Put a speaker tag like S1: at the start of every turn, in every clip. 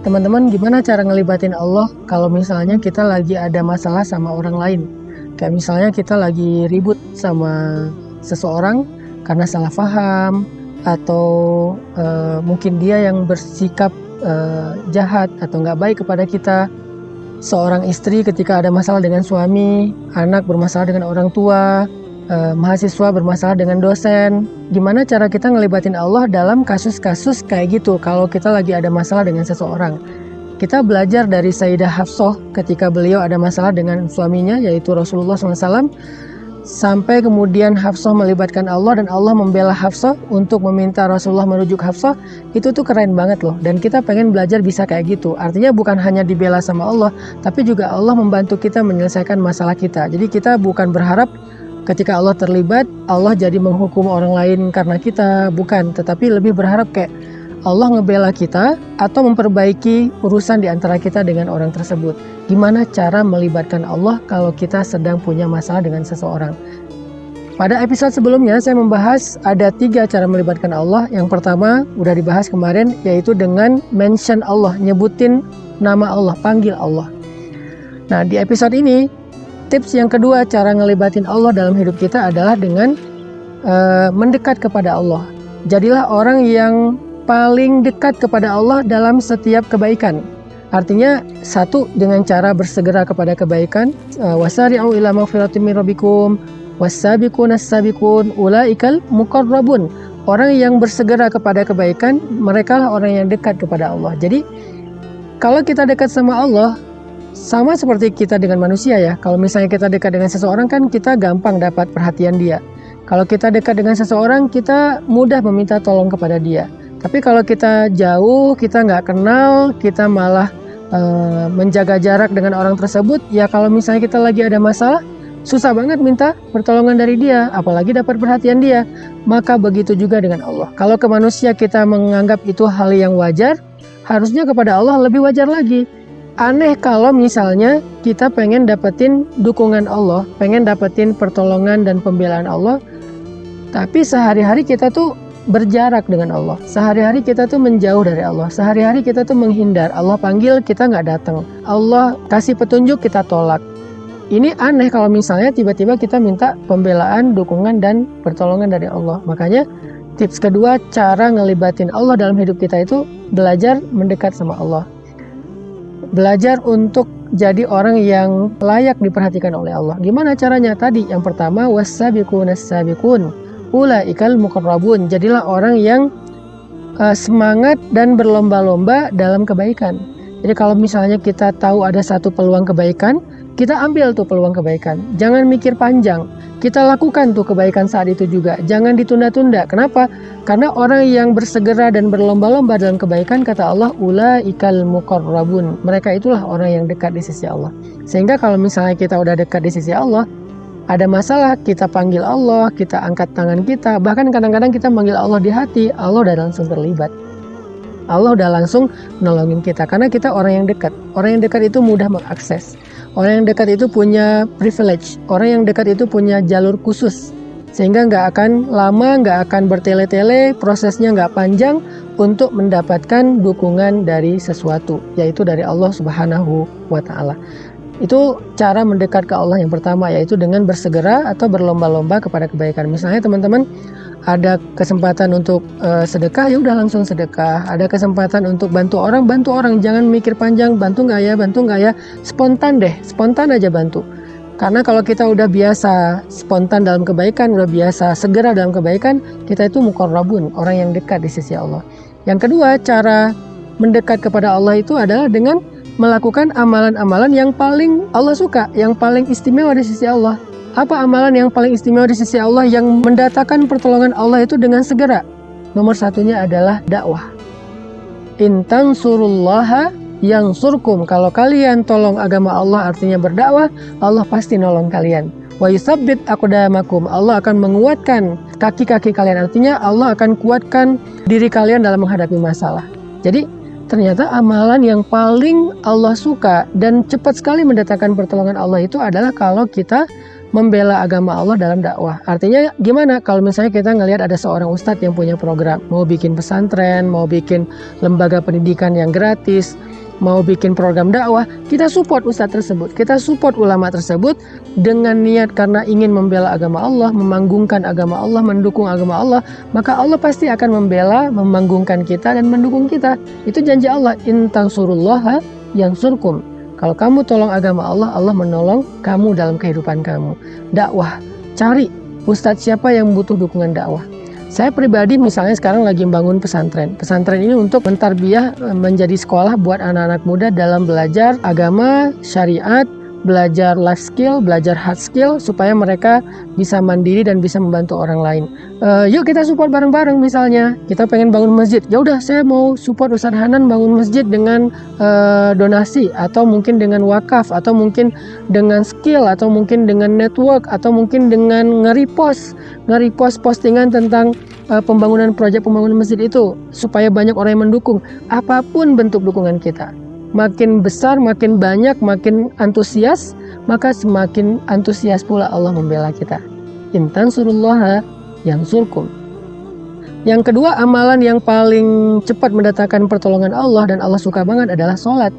S1: Teman-teman, gimana cara ngelibatin Allah kalau misalnya kita lagi ada masalah sama orang lain? Kayak misalnya kita lagi ribut sama seseorang karena salah paham, atau mungkin dia yang bersikap jahat atau nggak baik kepada kita. Seorang istri ketika ada masalah dengan suami, anak bermasalah dengan orang tua, mahasiswa bermasalah dengan dosen. Gimana cara kita ngelibatin Allah dalam kasus-kasus kayak gitu kalau kita lagi ada masalah dengan seseorang? Kita belajar dari Sayyidah Hafsah ketika beliau ada masalah dengan suaminya, yaitu Rasulullah SAW, sampai kemudian Hafsah melibatkan Allah dan Allah membela Hafsah untuk meminta Rasulullah merujuk Hafsah. Itu tuh keren banget loh, dan kita pengen belajar bisa kayak gitu. Artinya bukan hanya dibela sama Allah, tapi juga Allah membantu kita menyelesaikan masalah kita. Jadi kita bukan berharap ketika Allah terlibat, Allah jadi menghukum orang lain karena kita, bukan. Tetapi lebih berharap kayak Allah ngebela kita atau memperbaiki urusan di antara kita dengan orang tersebut. Gimana cara melibatkan Allah kalau kita sedang punya masalah dengan seseorang? Pada episode sebelumnya saya membahas ada 3 cara melibatkan Allah. Yang pertama udah dibahas kemarin, yaitu dengan mention Allah, nyebutin nama Allah, panggil Allah. Nah, di episode ini tips yang kedua cara ngelibatin Allah dalam hidup kita adalah dengan mendekat kepada Allah. Jadilah orang yang paling dekat kepada Allah dalam setiap kebaikan. Artinya, satu, dengan cara bersegera kepada kebaikan, wasari'u ila maghfiratin min rabbikum was-sabiquna as-sabiqun ulaikal muqarrabun. Orang yang bersegera kepada kebaikan, mereka lah orang yang dekat kepada Allah. Jadi, kalau kita dekat sama Allah, sama seperti kita dengan manusia ya. Kalau misalnya kita dekat dengan seseorang kan kita gampang dapat perhatian dia. Kalau kita dekat dengan seseorang, kita mudah meminta tolong kepada dia. Tapi kalau kita jauh, kita nggak kenal, kita malah menjaga jarak dengan orang tersebut, ya kalau misalnya kita lagi ada masalah, susah banget minta pertolongan dari dia, apalagi dapat perhatian dia. Maka begitu juga dengan Allah. Kalau ke manusia kita menganggap itu hal yang wajar, harusnya kepada Allah lebih wajar lagi. Aneh kalau misalnya kita pengen dapetin dukungan Allah, pengen dapetin pertolongan dan pembelaan Allah, tapi sehari-hari kita tuh berjarak dengan Allah. Sehari-hari kita tuh menjauh dari Allah. Sehari-hari kita tuh menghindar. Allah panggil, kita nggak datang. Allah kasih petunjuk, kita tolak. Ini aneh kalau misalnya tiba-tiba kita minta pembelaan, dukungan, dan pertolongan dari Allah. Makanya tips kedua cara ngelibatin Allah dalam hidup kita itu belajar mendekat sama Allah. Belajar untuk jadi orang yang layak diperhatikan oleh Allah. Gimana caranya? Tadi yang pertama, was-sabiqun as-sabiqun ulaikal muqarrabun. Jadilah orang yang semangat dan berlomba-lomba dalam kebaikan. Jadi kalau misalnya kita tahu ada satu peluang kebaikan, kita ambil tuh peluang kebaikan. Jangan mikir panjang. Kita lakukan tuh kebaikan saat itu juga. Jangan ditunda-tunda. Kenapa? Karena orang yang bersegera dan berlomba-lomba dalam kebaikan, kata Allah, ulaikal muqarrabun. Mereka itulah orang yang dekat di sisi Allah. Sehingga kalau misalnya kita udah dekat di sisi Allah, ada masalah, kita panggil Allah, kita angkat tangan kita. Bahkan kadang-kadang kita manggil Allah di hati, Allah udah langsung terlibat. Allah udah langsung nolongin kita, karena kita orang yang dekat. Orang yang dekat itu mudah mengakses. Orang yang dekat itu punya privilege. Orang yang dekat itu punya jalur khusus. Sehingga nggak akan lama, nggak akan bertele-tele, prosesnya nggak panjang untuk mendapatkan dukungan dari sesuatu, yaitu dari Allah Subhanahu wa Ta'ala. Itu cara mendekat ke Allah yang pertama, yaitu dengan bersegera atau berlomba-lomba kepada kebaikan. Misalnya teman-teman ada kesempatan untuk sedekah, ya udah langsung sedekah. Ada kesempatan untuk bantu orang, jangan mikir panjang, bantu nggak ya, spontan deh, spontan aja bantu. Karena kalau kita udah biasa spontan dalam kebaikan, udah biasa segera dalam kebaikan, kita itu muqarrabun, orang yang dekat di sisi Allah. Yang kedua, cara mendekat kepada Allah itu adalah dengan melakukan amalan-amalan yang paling Allah suka, yang paling istimewa di sisi Allah. Apa amalan yang paling istimewa di sisi Allah yang mendatangkan pertolongan Allah itu dengan segera? Nomor satunya adalah dakwah. In tansurullaha yansurkum. Kalau kalian tolong agama Allah, artinya berdakwah, Allah pasti nolong kalian. wa yutsabbit aqdamakum. Allah akan menguatkan kaki-kaki kalian. Artinya Allah akan kuatkan diri kalian dalam menghadapi masalah. Jadi ternyata amalan yang paling Allah suka dan cepat sekali mendatangkan pertolongan Allah itu adalah kalau kita membela agama Allah dalam dakwah. Artinya gimana? Kalau misalnya kita ngelihat ada seorang ustadz yang punya program, mau bikin pesantren, mau bikin lembaga pendidikan yang gratis, mau bikin program dakwah, kita support ustadz tersebut, kita support ulama tersebut dengan niat karena ingin membela agama Allah, memanggungkan agama Allah, mendukung agama Allah, maka Allah pasti akan membela, memanggungkan kita dan mendukung kita. Itu janji Allah, in tansurullaha yansurkum. Kalau kamu tolong agama Allah, Allah menolong kamu dalam kehidupan kamu. Dakwah, cari ustadz siapa yang butuh dukungan dakwah. Saya pribadi misalnya sekarang lagi membangun pesantren. Pesantren ini untuk mentarbiyah menjadi sekolah buat anak-anak muda dalam belajar agama, syariat, belajar life skill, belajar hard skill supaya mereka bisa mandiri dan bisa membantu orang lain. Yuk kita support bareng-bareng misalnya. Kita pengen bangun masjid. Ya udah saya mau support Ustadz Hanan bangun masjid dengan donasi atau mungkin dengan wakaf atau mungkin dengan skill atau mungkin dengan network atau mungkin dengan nge-repost postingan tentang pembangunan proyek pembangunan masjid itu supaya banyak orang yang mendukung. Apapun bentuk dukungan kita. Makin besar, makin banyak, makin antusias, maka semakin antusias pula Allah membela kita. In tansurullaha yansurkum. Yang kedua, amalan yang paling cepat mendatangkan pertolongan Allah dan Allah suka banget adalah sholat.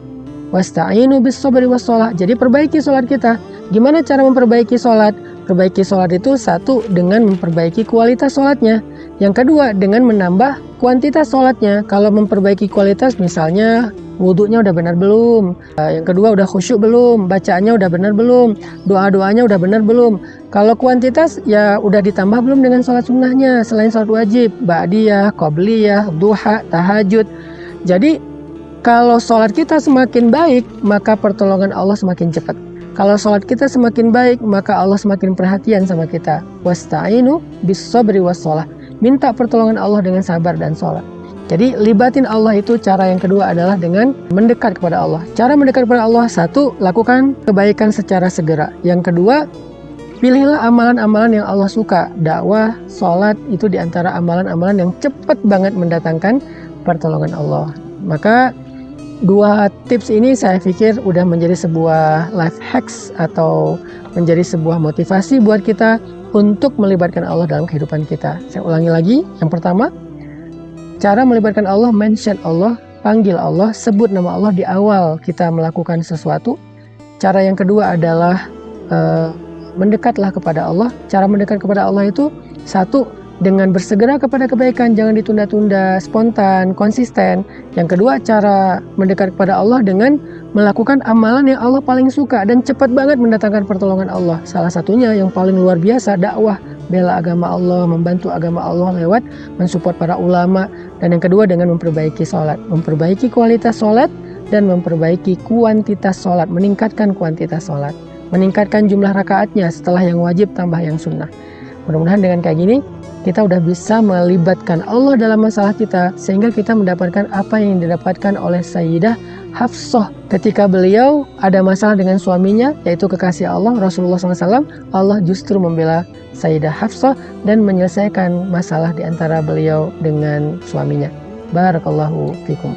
S1: Wasta'inu bis sabri was sholat. Jadi perbaiki sholat kita. Gimana cara memperbaiki sholat? Perbaiki sholat itu satu, dengan memperbaiki kualitas sholatnya. Yang kedua, dengan menambah kuantitas sholatnya. Kalau memperbaiki kualitas misalnya wudhunya udah benar belum? Yang kedua udah khusyuk belum? Bacaannya udah benar belum? Doa-doanya udah benar belum? Kalau kuantitas ya udah ditambah belum dengan sholat sunnahnya selain sholat wajib, ba'diyah, qobliyah, duha, tahajud. Jadi kalau sholat kita semakin baik maka pertolongan Allah semakin cepat. Kalau sholat kita semakin baik maka Allah semakin perhatian sama kita. Wasta'inu bis sabri was sholat. Minta pertolongan Allah dengan sabar dan sholat. Jadi libatin Allah itu cara yang kedua adalah dengan mendekat kepada Allah. Cara mendekat kepada Allah, satu, lakukan kebaikan secara segera. Yang kedua, pilihlah amalan-amalan yang Allah suka. Dakwah, sholat itu diantara amalan-amalan yang cepat banget mendatangkan pertolongan Allah. Maka dua tips ini saya pikir udah menjadi sebuah life hacks atau menjadi sebuah motivasi buat kita untuk melibatkan Allah dalam kehidupan kita. Saya ulangi lagi, yang pertama, cara melibatkan Allah, mention Allah, panggil Allah, sebut nama Allah di awal kita melakukan sesuatu. Cara yang kedua adalah mendekatlah kepada Allah. Cara mendekat kepada Allah itu satu, dengan bersegera kepada kebaikan, jangan ditunda-tunda, spontan, konsisten. Yang kedua, cara mendekat kepada Allah dengan melakukan amalan yang Allah paling suka dan cepat banget mendatangkan pertolongan Allah. Salah satunya yang paling luar biasa, dakwah, bela agama Allah, membantu agama Allah lewat mensupport para ulama. Dan yang kedua dengan memperbaiki sholat, memperbaiki kualitas sholat dan memperbaiki kuantitas sholat, meningkatkan kuantitas sholat, meningkatkan jumlah rakaatnya setelah yang wajib tambah yang sunnah. Mudah-mudahan dengan kayak gini kita udah bisa melibatkan Allah dalam masalah kita sehingga kita mendapatkan apa yang didapatkan oleh Sayyidah Hafsah ketika beliau ada masalah dengan suaminya yaitu kekasih Allah Rasulullah SAW. Allah justru membela Sayyidah Hafsah dan menyelesaikan masalah di antara beliau dengan suaminya. Barakallahu fikum.